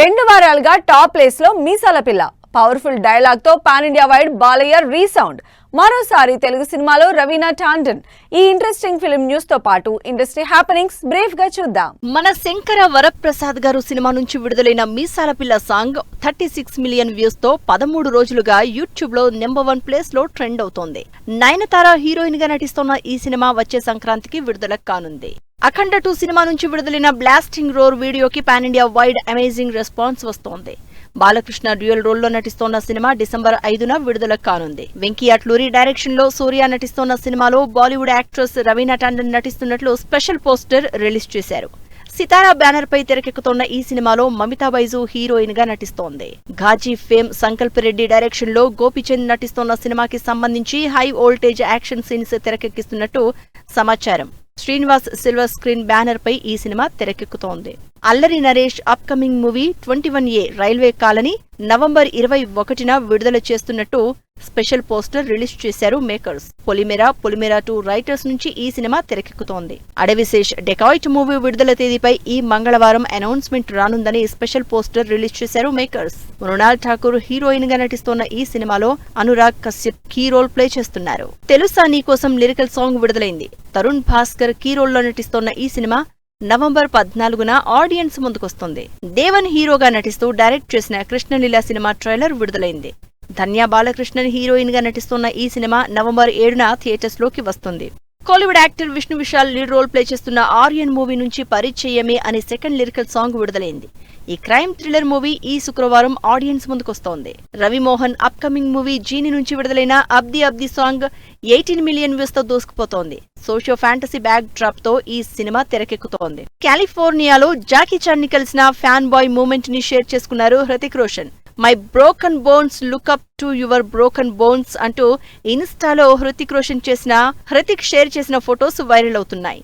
2 వారాలుగా top place లో మీసాల పిల్ల పవర్ఫుల్ డైలాగ్ తో pan India wide Balayya resound. మరోసారి తెలుగు సినిమాలో రవీనా టాండన్. ఈ ఇంట్రెస్టింగ్ ఫిల్మ్ న్యూస్ తో పాటు ఇండస్ట్రీ హ్యాపెనింగ్స్ బ్రీఫ్ గా చూద్దాం. మన శంకర వరప్రసాద్ గారు సినిమా నుంచి విడుదలైన మీసాల పిల్ల సాంగ్ 36 మిలియన్ వ్యూస్ తో 13 రోజులుగా యూట్యూబ్ లో నెంబర్ 1 ప్లేస్ లో ట్రెండ్ అవుతోంది. నయనతార హీరోయిన్ గా నటిస్తున్న ఈ సినిమా వచ్చే సంక్రాంతికి విడుదల కానుంది. అఖండ 2 సినిమా నుంచి విడుదలైన బ్లాస్టింగ్ రోర్ వీడియోకి pan India wide amazing response వస్తోంది. బాలకృష్ణ డ్యూయల్ రోల్లో నటిస్తోన్న సినిమా డిసెంబర్ 5న విడుదల కానుంది. వెంకీ అట్లూరి డైరెక్షన్ లో సూర్య నటిస్తోన్న సినిమాలో బాలీవుడ్ యాక్ట్రెస్ రవీనా టాండన్ నటిస్తున్నట్లు స్పెషల్ పోస్టర్ రిలీజ్ చేశారు. సితారా బ్యానర్ పై తెరకెక్కుతోన్న ఈ సినిమాలో మమితా బైజు హీరోయిన్ గా నటిస్తోంది. ఘాజీ ఫేమ్ సంకల్ప్ రెడ్డి డైరెక్షన్ లో గోపిచంద్ నటిస్తోన్న సినిమాకి సంబంధించి హై వోల్టేజ్ యాక్షన్ సీన్స్ తెరకెక్కిస్తున్నట్టు సమాచారం. శ్రీనివాస్ సిల్వర్ స్క్రీన్ బ్యానర్ పై ఈ సినిమా తెరకెక్కుతోంది. Allari Naresh up coming movie 21A railway colony November 21న విడుదల చేస్తున్నట్టు స్పెషల్ పోస్టర్ రిలీజ్ చేశారు మేకర్స్. పొలిమేరా 2 రైటర్స్ నుంచి ఈ సినిమా తెరకెక్కుతోంది. అడవిశేష్ డెకాయిట్ మూవీ విడుదల తేదీపై ఈ మంగళవారం అనౌన్స్మెంట్ రానుందని స్పెషల్ పోస్టర్ రిలీజ్ చేశారు మేకర్స్. మృణాల్ ఠాకూర్ హీరోయిన్ గా నటిస్తోన్న ఈ సినిమాలో Anurag Kashyap key role play చేస్తున్నారు. తెలుసా నీకోసం లిరికల్ సాంగ్ విడుదలైంది. తరుణ్ భాస్కర్ కీ రోల్లో నటిస్తోన్న ఈ సినిమా నవంబర్ 14న ఆడియన్స్ ముందుకొస్తుంది. దేవన్ హీరోగా నటిస్తూ డైరెక్ట్ చేసిన కృష్ణలీల సినిమా ట్రైలర్ విడుదలైంది. ధన్య బాలకృష్ణన్ హీరోయిన్ గా నటిస్తున్న ఈ సినిమా నవంబర్ 7న థియేటర్స్ లోకి వస్తుంది. Kollywood actor Vishnu Vishal lead role play చేస్తున్న ఆర్యన్ మూవీ నుంచి పరిచయమే అనే సెకండ్ లిరికల్ సాంగ్ విడుదలైంది. ఈ క్రైమ్ థ్రిల్లర్ మూవీ ఈ శుక్రవారం ఆడియన్స్ ముందుకొస్తోంది. Ravi Mohan upcoming movie Genie నుంచి విడుదలైన అబ్ది సాంగ్ 18 మిలియన్ వ్యూస్ తో దూసుకుపోతోంది. సోషియో ఫ్యాంటసీ బ్యాక్ డ్రాప్ తో ఈ సినిమా తెరకెక్కుతోంది. కాలిఫోర్నియాలో జాకీ చాన్ ని కలిసిన ఫ్యాన్ బాయ్ మూమెంట్ ని షేర్ చేసుకున్నారు Hrithik Roshan. My broken bones look up to your broken bones అంటూ ఇన్స్టాలో హృతిక్ రోషన్ హృతిక్ షేర్ చేసిన ఫొటోస్ వైరల్ అవుతున్నాయి.